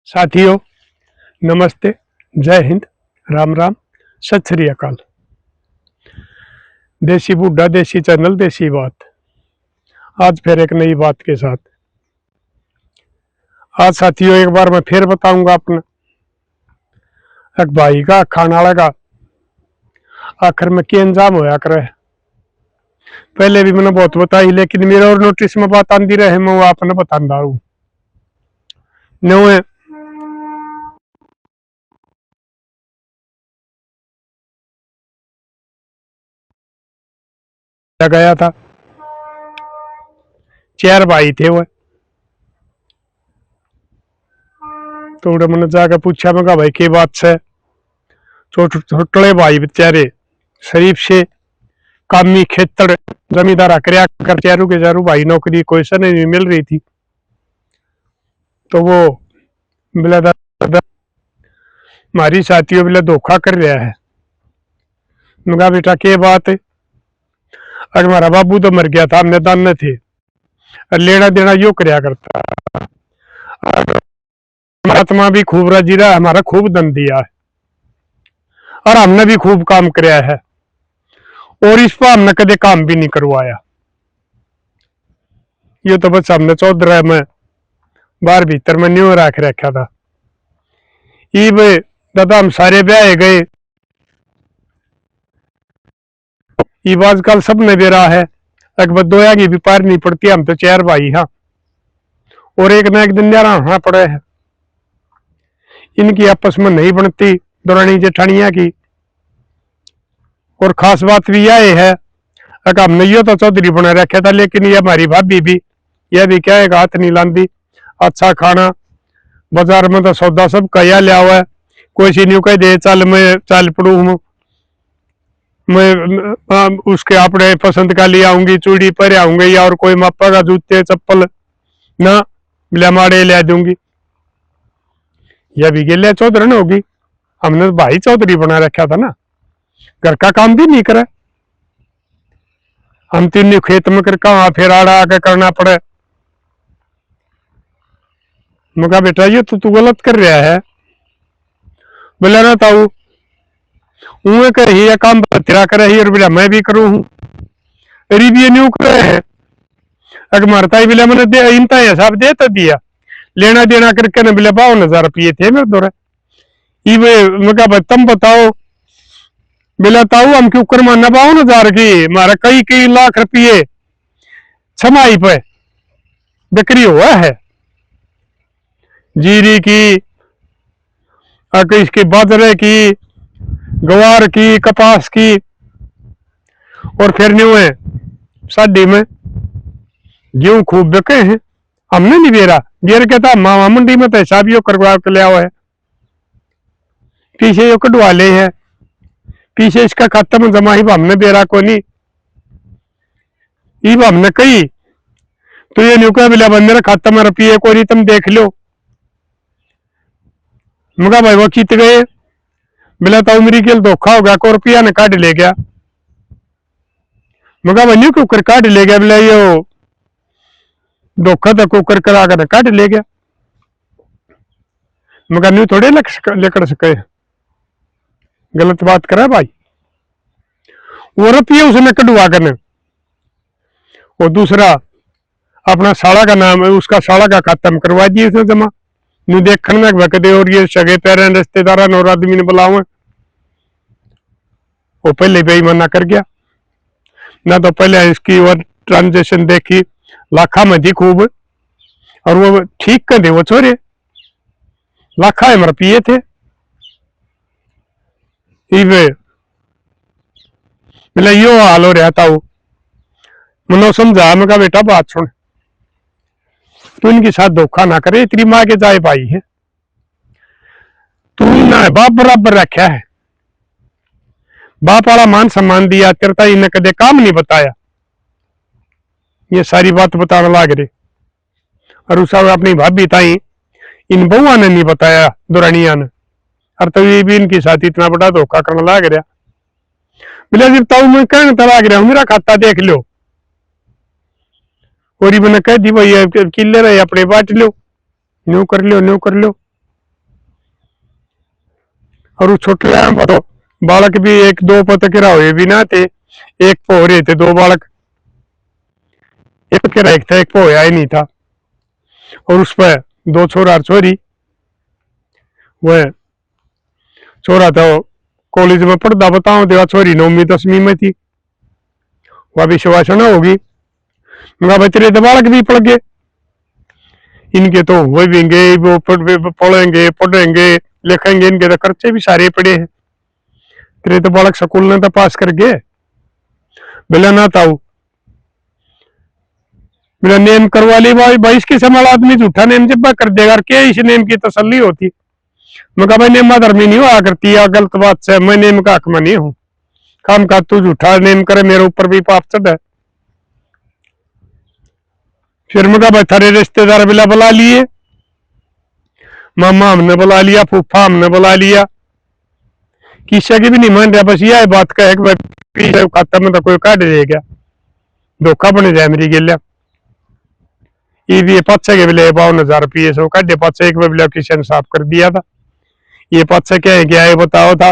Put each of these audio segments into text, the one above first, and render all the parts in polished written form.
साथियों, नमस्ते, जय हिंद, राम राम, सत श्री अकाल। देसी बुड्ढा, देसी चैनल, देसी बात। आज फिर एक नई बात के साथ। आज साथियों एक बार मैं फिर बताऊंगा अपना एक भाई का खाने वाला का आखिर में क्या अंजाम होया करे। पहले भी मैंने बहुत बताई, लेकिन मेरे और नोटिस में बात आती रहे, मैं वो आपने बताता हूँ। गया था, 4 भाई थे वो। तो मैंने जाकर पूछा, मैं कहा भाई की बात से छोटे भाई बेचारे शरीफ से कामी खेतर जमींदार कर चारू के चारू भाई नौकरी कोई से नहीं मिल रही थी। तो वो बोला दादा हमारी साथियों बोले धोखा कर रहा है। मैं कहा बेटा क्या बात है? अगर हमारा बाबू तो मर गया था, हमने दान थे और लेना देना यो करया करता। परमात्मा भी खूब राजी रहा, हमारा खूब धन दिया है और हमने भी खूब काम कराया है और इस पर हमने कदे काम भी नहीं करवाया। ये तो बस हमने 14 में बाहर भीतर में न्यू रख रखा था। इब दादा हम सारे ब्याह गए। इब आजकल सब ने बेरा है, एक बदोया की भी पार नहीं पड़ती। हम तो 4 भाई हाँ, और एक ना एक दिन न्यारा पड़े है। इनकी आपस में नहीं बनती दौरानी जेठानिया की। और खास बात भी यह है, अगर हमने यो तो चौधरी बना रखा था, लेकिन ये हमारी भाभी भी यह भी क्या है, हाथ नहीं लाती। अच्छा खाना बाजार में तो सौदा सब कया लिया हुआ है। कोई सी न्यू कह दे चल मैं चल पड़ू हूँ, मैं उसके अपने पसंद का ले आऊंगी, चूड़ी पर आऊंगी या और कोई मापा का जूते चप्पल ना बिला माड़े ले दूंगी। यह भी गेलिया चौधरी होगी। हमने भाई चौधरी बना रखा था ना, घर का काम भी नहीं करे। हम तीन खेत में कर कहा फिर आड़ा आके करना पड़े। मैं कहा बेटा ये तो तू गलत कर रहा है। बोला ना ताऊ कर ही काम तेरा करे ही और बोला मैं भी करूँ हूँ। रिव्यू न्यू करे है। अगर मारता ही बोला मैंने इनता हिसाब दे तो दिया, लेना देना करके ना बोले 52,000 रुपये थे मेरे दौरे। मैं कहा तुम बताओ। बोला ताऊ हम क्यों कर मानना 52,000 की, हमारा कई कई लाख रुपये छमाई पे बिक्री हुआ है। जीरी की, इसकी बाजरे की, गवार की, कपास की, और फिर न्यू है साडी में गेहूं खूब बिके हैं। हमने नहीं बेरा बेर के था मामा मंडी में पैसा भी करवा के लिया हुआ है। पीछे यो कटवा ले है, पीछे इसका खाता में जमा ही हमने बेरा को नहीं। इब हमने कही तो ये न्यू कह बोला मेरे खाता में रुपये को नहीं, तुम देख लो। मगा भाई वो कित गए? बोला तो मेरी केल धोखा हो गया, को रुपया ने काट ले गया। मगा भाई क्यों कर काट ले गया? बोला यो धोखा तो कुकर करा कर काट ले गया। मगर न्यू थोड़े लेकर सके, गलत बात करा भाई। वो रुपये उसने कटवा करने, और दूसरा अपना साला का नाम है, उसका साला का खाता में करवा दिए उसने जमा। न्यू देखने में वकदे और ये सगे पैर रिश्तेदार और आदमी ने बुलावे, वो पहले बेईमाना कर गया ना। तो पहले इसकी वो ट्रांजेक्शन देखी लाखा में थी खूब, और वो ठीक कर दे वो छोरे लाखा में रुपये थे। बोले यो हाल हो रहा था। वो मैंने समझा, मैं कहा बेटा बात सुन, तू इनके साथ धोखा ना करे, तेरी माँ के जाए भाई है, तू ना बाप बराबर रखा है। बाप वाला मान सम्मान दिया, तेरता इन्हें कदे काम नहीं बताया। ये सारी बात बताने लाग रहे, और उस अपनी भाभी ताई इन बहुआ ने नहीं बताया दुरानिया ने, और तो ये भी इनके साथ इतना बड़ा धोखा करने लाग रहा। बोले जब ताऊ मैं कहने तो लाग रहा हूँ, मेरा खाता देख लो। और मैंने कह दी भाई किले रहे अपने बांट लो, न्यू कर लो न्यू कर लो। और वो छोटे तो बालक भी एक दो पतकेरा हुए भी ना थे, एक पो रहे थे दो बालक, एक केरा एक था, एक पोया ही नहीं था। और उस पर दो छोरा और छोरी। वह छोरा था कॉलेज में पढ़ता, बताओ देवा छोरी 9वीं 10वीं में थी, वह भी सुवासना होगी। मगर बचरे तो बालक भी पढ़ गए, इनके तो हुए भी गए, वो पढ़ेंगे पढ़ेंगे लिखेंगे, इनके तो खर्चे भी सारे पड़े हैं। तेरे तो बालक स्कूल ने तो पास कर गए, बिला ना था मेरा नेम करवा ली भाई, इसकी संभाल आदमी झूठा नेम जब कर देगा, क्या इस नेम की तसल्ली होती। मैं कहा भाई नेमा धर्मी नहीं हुआ करती है, गलत बात से मैं नेम का हक में नहीं हूं, काम का तू झूठा नेम करे मेरे ऊपर भी पाप चढ़ है। फिर मैं कहा भाई थारे रिश्तेदार बिला बुला लिए, मामा हमने बुला लिया, फूफा हमने बुला लिया, किसी की भी नहीं मान रहा, बस यह बात का है कि खाता में तो कोई काट देगा, धोखा बने जाए मेरी गेलिया। ये पाचे के बिले 52,000 रुपये सो काटे, पाचे एक बिले किशन साफ कर दिया था, ये पाचे क्या है क्या है बताओ था,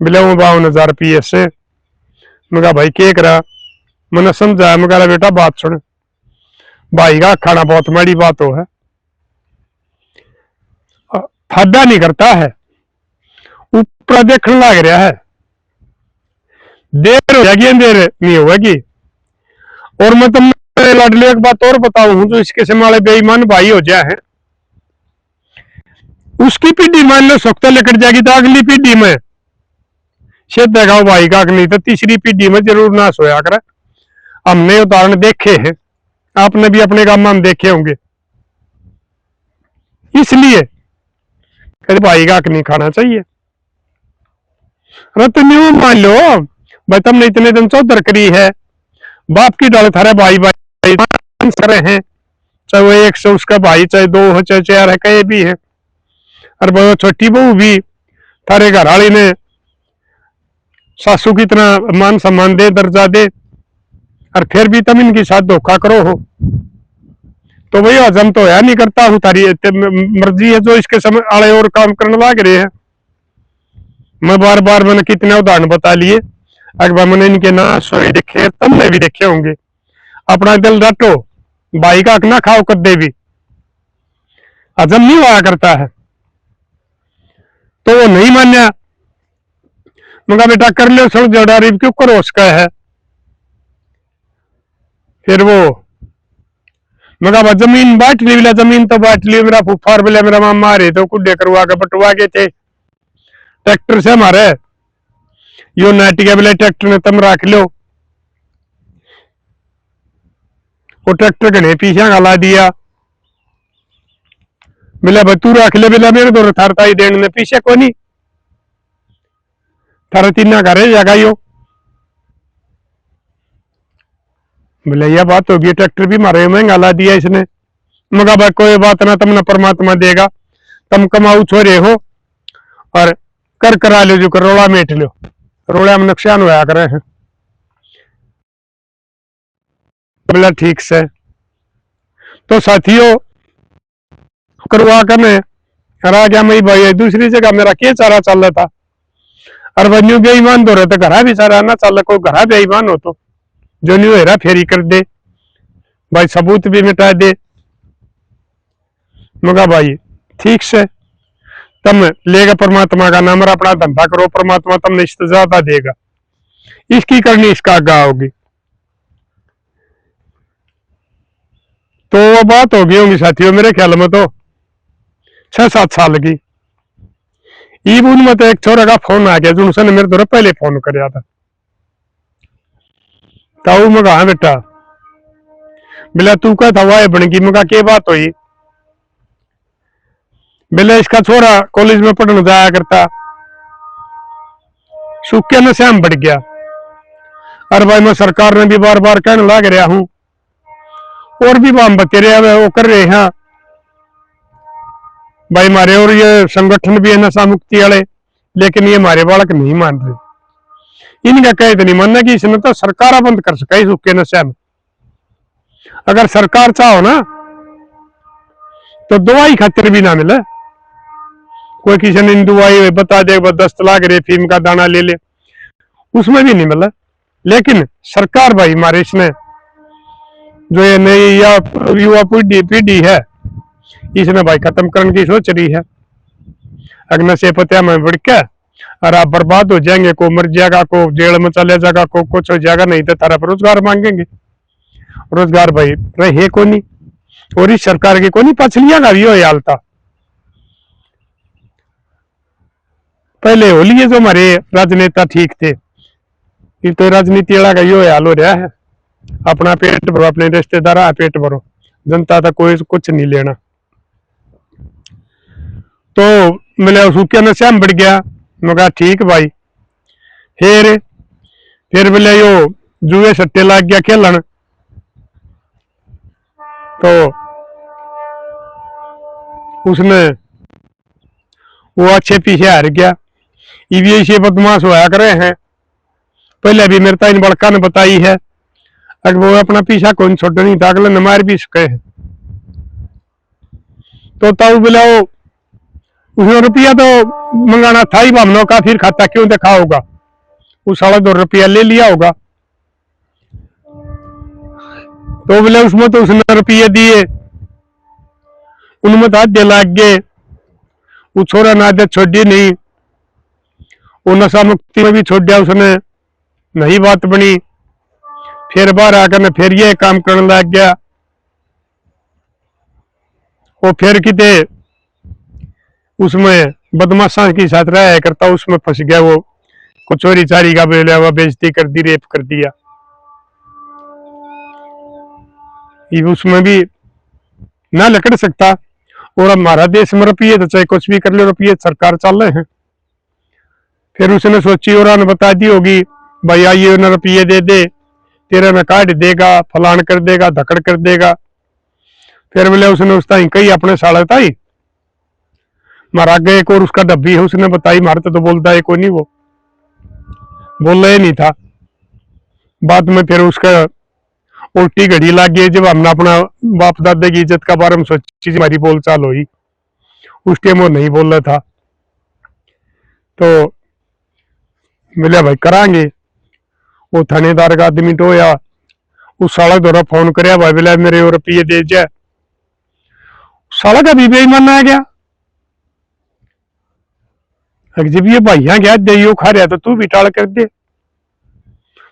बिले 52,000 रुपये से। मैं कहा भाई क्या करा, मैंने समझाया, मैं कहा बेटा बात सुन, भाई का खाना बहुत बड़ी बात हो है, फायदा नहीं करता है, ऊपर देखने लग रहा है, देर हो जाएगी अंधेर नहीं होगी। और मैं तुम लाडली एक बात और बताऊं हूं, जो इसके से वाले बेईमान भाई हो जाए हैं, उसकी पीढ़ी मान लो सख्ता लेकर जाएगी तो अगली पीढ़ी में शेद देगा भाई का, नहीं तो तीसरी पीढ़ी में जरूर नाश होया करे। हमने उदाहरण देखे हैं, आपने भी अपने गांव में देखे होंगे, इसलिए भाई का नहीं खाना चाहिए। अरे तुम मान लो भाई तुमने इतने दिन चौधर करी है, बाप की डाल थारे भाई भाई करे हैं, चाहे वो 100 उसका भाई, चाहे 2 है चाहे 4 है, कहे भी है। और वो छोटी बहू भी थारे घर वाली ने सासू की इतना मान सम्मान दे, दर्जा दे, और फिर भी तुम इनके साथ धोखा करो हो, तो भाई हजम तो है नहीं करता हूँ, तारी मर्जी है जो इसके समय आड़े और काम करने लग रहे हैं। मैं बार बार मैंने कितने उदाहरण बता लिए, अगर मैंने इनके ना सोए देखे, तुमने भी देखे होंगे। अपना दिल रटो, भाई का ना खाओ कदे भी, हजम नहीं हुआ करता है, तो वो नहीं मान्या। मगर बेटा कर लो सड़ जड़ारी क्यों करो उसका है, फिर वो मगर जमीन बांट ली, बिला जमीन तो बांट ली, मेरा फुफार बिला मेरा मामा रहे तो कुड्डे करवा के बटवा के थे ट्रैक्टर से हमारे, यो नाटिका बिला ट्रैक्टर ने तुम रख लो, वो ट्रैक्टर घने पीछे गला दिया, बिला तू रख ले, बिला मेरे दो थारता ही देने पीछे को नहीं, थारा तीना करे जागा यो, बोले यह बात होगी, ट्रैक्टर भी मारे महंगा ला दिया इसने। मगा भाई कोई बात ना, तुमने परमात्मा देगा, तुम कमाऊ छोरे हो और कर करा लो, जो कर रोड़ा मेट लो, रोड़ा में नुकसान होया करे हैं। बोला ठीक से, तो साथियों करवा करने आ गया मैं भाई, दूसरी जगह मेरा क्या चारा चल रहा था, और वन्यू बेईमान तो रहता, घरा भी सारा ना चल, कोई घरा बेईमान हो तो जो नहीं हेरा फेरी कर दे भाई, सबूत भी मिटा दे। मगा भाई ठीक से तुम लेगा परमात्मा का नाम और अपना धंधा करो, परमात्मा तुमने ज्यादा देगा, इसकी करनी इसका आगा होगी। तो वो बात होगी होंगी साथियों, मेरे ख्याल में तो 6-7 साल की। ईबुन में तो एक छोरा का फोन आ गया, जो उसने मेरे द्वारा पहले फोन कराया था, ताऊ मगा हाँ बेटा, बिला तू का था वाह बन गई, मगा के बात हुई, बिला इसका छोरा कॉलेज में पढ़ने जाया करता, सूखे में श्याम बढ़ गया, और भाई मैं सरकार ने भी बार बार कहने लग रहा हूं, और भी बाम बते रहे वो कर रहे हैं भाई मारे, और ये संगठन भी है नशा मुक्ति वाले, लेकिन ये हमारे बालक नहीं मान रहे, इनका कहे तो नहीं मानना कि इसने तो सरकार बंद कर सका सूखे नशा में। अगर सरकार चाहो ना तो दवाई खातिर भी ना मिले, कोई किसी ने दवाई बता दे 10 लाख रे फीम का दाना ले ले, उसमें भी नहीं मिला। लेकिन सरकार भाई हमारे इसने जो ये नई या युवा पीढ़ी है, इसने भाई खत्म करने की सोच रही है। अगर नशे पतिया में बढ़ के और आप बर्बाद हो जाएंगे, को मर जाएगा, को जेल में चले जाएगा, को कुछ हो जाएगा, नहीं तो तारा रोजगार मांगेंगे। रोजगार भाई रहे को नहीं, और इस सरकार की को नहीं पछलियां का भी हो हाल था। पहले हो लिए जो हमारे राजनेता ठीक थे, ये तो राजनीति वाला का यो हाल हो रहा है। अपना पेट भरो, अपने रिश्तेदार पेट भरो, जनता तक कोई कुछ नहीं लेना। तो मिले सूखे नशा में बढ़ गया। मैं कहा ठीक भाई। फिर बोले यो जुए सट्टे लग गया खेलन, तो उसने वो अच्छे पीछे हार गया। ये से बदमाश होया करे हैं, पहले भी मेरे इन बड़का ने बताई है। अगर वो अपना पीछा कौन छोड़ नहीं था, अगले न मार भी सके। तो ताऊ बोला वो उसने रुपया तो मंगाना था ही बामनों का, फिर खाता क्यों देखा होगा, उस 2.5 रुपया ले लिया होगा। तो बोले उसमें तो उसने रुपये दिए, उनमें तो आधे लाग गए। वो छोरा ना आदत छोड़ी नहीं, वो नशा मुक्ति में भी छोड़ दिया उसने, नहीं बात बनी। फिर बाहर आकर फिर ये काम करने लग गया। वो फिर किते उसमें बदमाशा की साथ रहा करता, उसमें फंस गया। वो कुछ चोरी चारी का बोला, वो बेइज्जती कर दी, रेप कर दिया। उसमें भी ना लकड़ सकता। और हमारा देश में रुपये तो चाहे कुछ भी कर ले, रुपये सरकार चल रहे हैं। फिर उसने सोची और ने बता दी होगी, भाई आइए न रुपये दे दे, तेरे में काट देगा, फलान कर देगा, धकड़ कर देगा। फिर बोले उसने उस ताई कही अपने साले ताई मारा गए एक और उसका डब्बी है, उसने बताई मारते तो बोलता है कोई नहीं, वो बोल रहे नहीं था। बाद में फिर उसका उल्टी घड़ी लग गई, जब हमने अपना बाप दादा की इज्जत का बारे में सोची, हमारी बोलचाल हुई। उस टाइम वो नहीं बोल रहा था। तो मिले भाई करांगे। वो थानेदार का आदमी टोया, उस साला द्वारा फोन कर भाई बोला मेरे और रुपये दे जाए। साला का भी बेईमान आ गया, जब ये भाइया गया दे खा रहा तो तू भी टाल कर दे।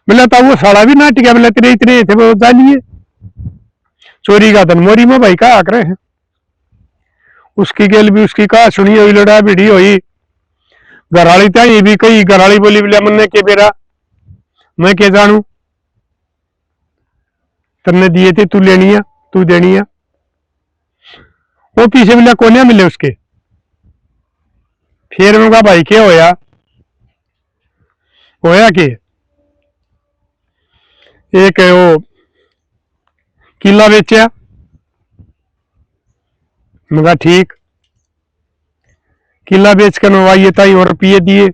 मिला था वो साला भी नाट गया, बोला तेरे इतने थे वो जानिए चोरी का धन मोरी में भाई का आक रहे हैं। उसकी गेल भी उसकी कहा सुनी हुई, लड़ा भिड़ी हुई। घराली था ये भी कही, घराली बोली बोला मन के बेरा मैं क्या जानू, तेने दिए थे तू लेनी है, तू देनी है। वो पीछे मिला कोने मिले उसके। फिर मैं कहा भाई क्या होया कि एक वो किला बेचा। मैं कहा ठीक। किला बेच कर आइए ताई और रुपये दिए,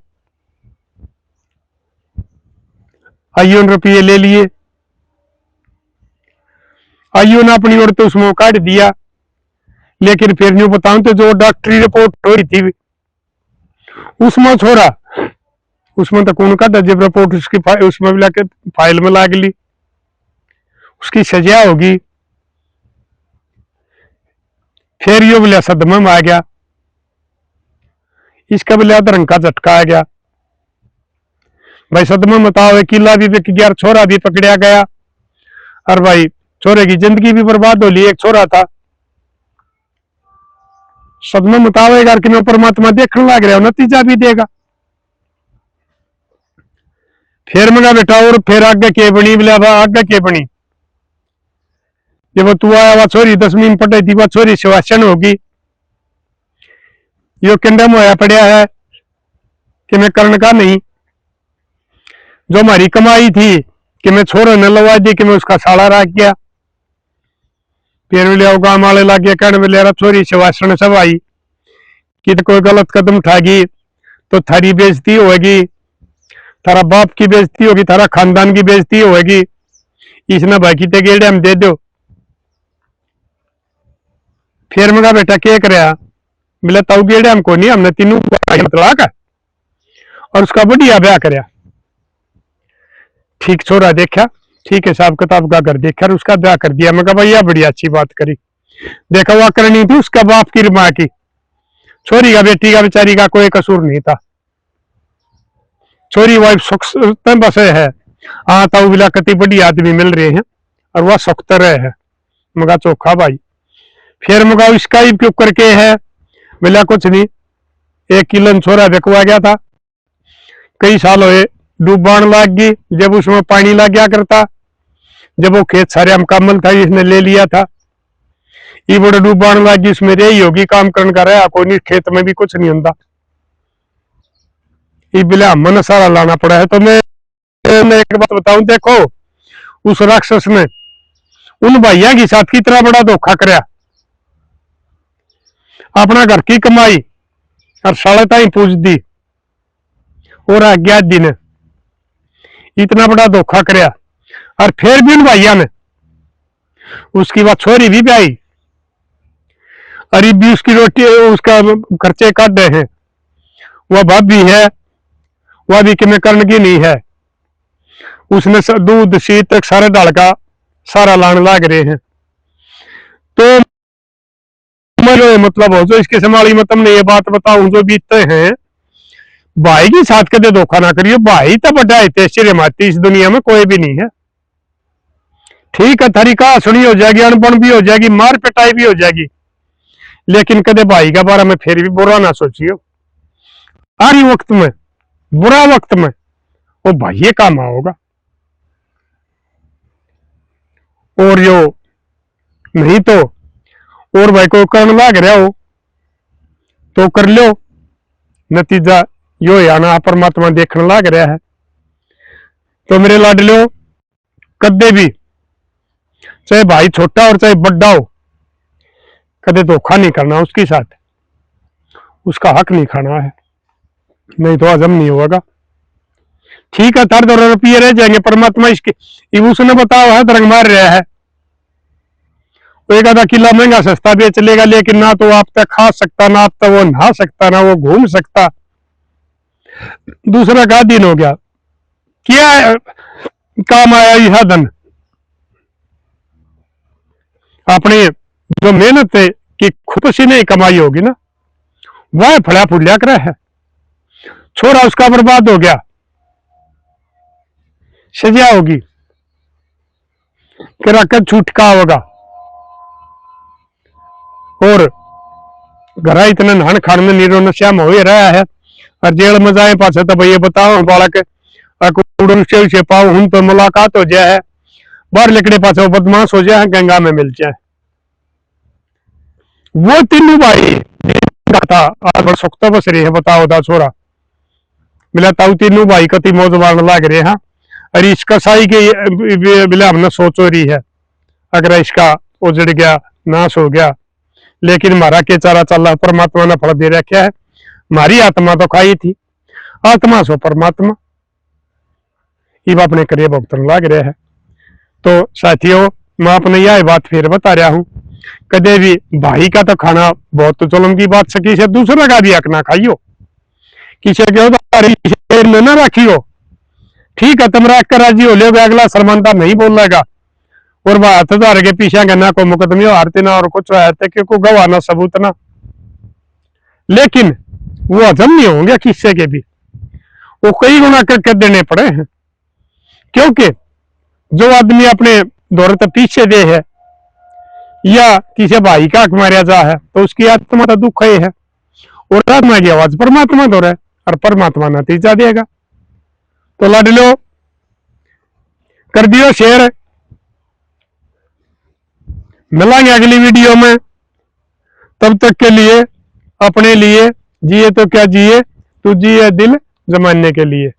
आइयो ने रुपये ले लिए। आइयो ने अपनी ओर तो उसमें काट दिया। लेकिन फिर न्यू बताऊं तो जो डॉक्टरी रिपोर्ट हो रही थी उसमें छोरा, उसमें तो कौन का जब रिपोर्ट उसकी उसमें भी लाके फाइल में लाग ली, उसकी सजा होगी। फिर यो बोला सदमा में आ गया, इसका बोले रंग का झटका आ गया। भाई सदमा में बताओ, किला भी बिक गया, छोरा भी पकड़ा गया, और भाई छोरे की जिंदगी भी बर्बाद हो ली। एक छोरा था, सदमा मुताबिक कि मैं परमात्मा देखने लग रहा हूं, नतीजा भी देगा। फिर मैं बेटा और फिर आगे के बनी, बोले आगे के बनी। जब तू आया वह छोरी 10वीं में पढ़ी थी, वह छोरी शिवासन होगी। यो कंडम होया पड़ा है कि मैं करण का नहीं, जो हमारी कमाई थी कि मैं छोरे न लवा दी, कि मैं उसका साड़ा रख गया। फिर बोले गांव वाले लागे कहने बोले छोरी शिवासन सब आई कि तो कोई गलत कदम उठागी तो थारी बेइज्जती होगी, थारा बाप की बेइज्जती होगी, थारा खानदान की बेइज्जती होगी, इसने भाई की गेड़े हम दे दो। फिर मैं बेटा क्या कर, बोले ताऊ गेड़े हमको नहीं, हमने तीनों तलाक है और उसका बढ़िया ब्याह करया। ठीक छोरा देखा, ठीक हिसाब किताब का घर देखा, उसका ब्याह कर दिया। मैं कहा भैया बड़ी अच्छी बात करी। देखा वह करनी थी उसका बाप की माँ की, छोरी का बेटी का बेचारी का कोई कसूर नहीं था। छोरी वाइफ सुख बसे है। हाँ ताऊ बिला कति बड़ी आदमी मिल रहे हैं और वह सुख रहे है। मगा चौखा भाई। फिर मगा इसका ही क्यों करके है, मिला कुछ नहीं, 1 किलो छोरा बिकवा गया था, कई साल हुए डूबान लाग गई। जब उसमें पानी लग गया करता, जब वो खेत सारे मुकम्मल था इसने ले लिया था, ये बड़े डूबान लाग गई, उसमें रही होगी, काम करने का रहा कोई नहीं, खेत में भी कुछ नहीं होता, ये बिला मन सारा लाना पड़ा है। तो मैं एक बात बताऊं, देखो उस राक्षस ने उन भाइयों के साथ कितना बड़ा धोखा कराया, अपना घर की कमाई और साले ताई पूछ दी और अज्ञात दिन इतना बड़ा धोखा कराया। और फिर भी उन भाइयों ने उसकी बात छोरी भी ब्याई, अरे भी उसकी रोटी उसका खर्चे काट रहे हैं, वह भाभी है वह भी किमें करने की नहीं है, उसने दूध शीत तक सारे डाल का सारा लाने लाग रहे हैं। तो मतलब हो जो इसके संभाली मत तुमने ये बात बताऊं जो बीतते हैं, भाई के साथ कदे धोखा ना करियो, भाई तो बड़ा है माती इस दुनिया में कोई भी नहीं है। ठीक है थारी कहा सुनी हो जाएगी, अनबन भी हो जाएगी, मार पिटाई भी हो जाएगी, लेकिन कदे भाई के बारे में फिर भी बुरा ना सोचियो। हर वक्त में बुरा वक्त में वो भाई काम आओगा, और जो नहीं तो और भाई को करने लाग रहा हो तो कर लो, नतीजा यो या ना परमात्मा देखने लाग रहा है। तो मेरे लाडलो कदे भी चाहे भाई छोटा और चाहे बड़ा हो, कदे धोखा नहीं करना उसके साथ, उसका हक नहीं खाना है, नहीं तो हजम नहीं होगा। ठीक है थार 2 रुपये रह जाएंगे, परमात्मा इसके उसने बताओ है दरंग मार रहा है, एक आधा किला महंगा सस्ता बेच लेगा, लेकिन ना तो आप तक खा सकता, ना आप तक वो नहा सकता, ना वो घूम सकता। दूसरा का दिन हो गया, क्या काम आया यह धन, अपने जो मेहनत है कि खुद से नहीं कमाई होगी ना, वह फड़ा फुलिया कर है, छोरा उसका बर्बाद हो गया, सजा होगी, कि छूटका होगा, और घर इतना नहन खान में नीरो नश्याम हो ही रहा है, और जेल में जाए पास तो भैया बताओ बालक से पाओ हूं तो मुलाकात हो जाए है, बाहर लिखने पास बदमाश हो जाए, गंगा में मिल जाए। वो तीनों भाई था सुखता बस रही है, बताओ दा छोरा मिला ताऊ तीनों भाई कति मौज मारने लग रहे हैं, और इसका साई के बिला हमने सोचो रही है, अगर इसका उजड़ गया नाश हो गया, लेकिन हमारा के चारा चल रहा, परमात्मा ने फल दे रखा है, हमारी आत्मा तो खाई थी, आत्मा सो परमात्मा ये अपने करिए भुगतन लग रहे है। तो साथियों मैं अपने यह बात फिर बता रहा हूं, कदे भी भाई का तो खाना बहुत तो जुल्म की बात सकी से, दूसरे का भी हक ना खाइयो, किसी के न रखियो। ठीक है तुम रख कर राजी हो ले, अगला शर्मांदा नहीं बोलेगा, और वह हाथ धार के पीछे गन्ना को मुकदमे हारते ना और कुछ रहते क्योंकि गवाह ना सबूत ना, लेकिन वो हजम नहीं होंगे किस्से के भी, वो कई गुना करके देने पड़े हैं, क्योंकि जो आदमी अपने दौरे तो पीछे दे है या किसी भाई का हक मारा जा है तो उसकी आत्मा तो दुख ही है, और आत्मा की आवाज परमात्मा दौरे और परमात्मा नतीजा देगा। तो लाडलो कर दियो शेयर, मिलेंगे अगली वीडियो में, तब तक के लिए अपने लिए जिए तो क्या जिए, तू जिए दिल जमाने के लिए।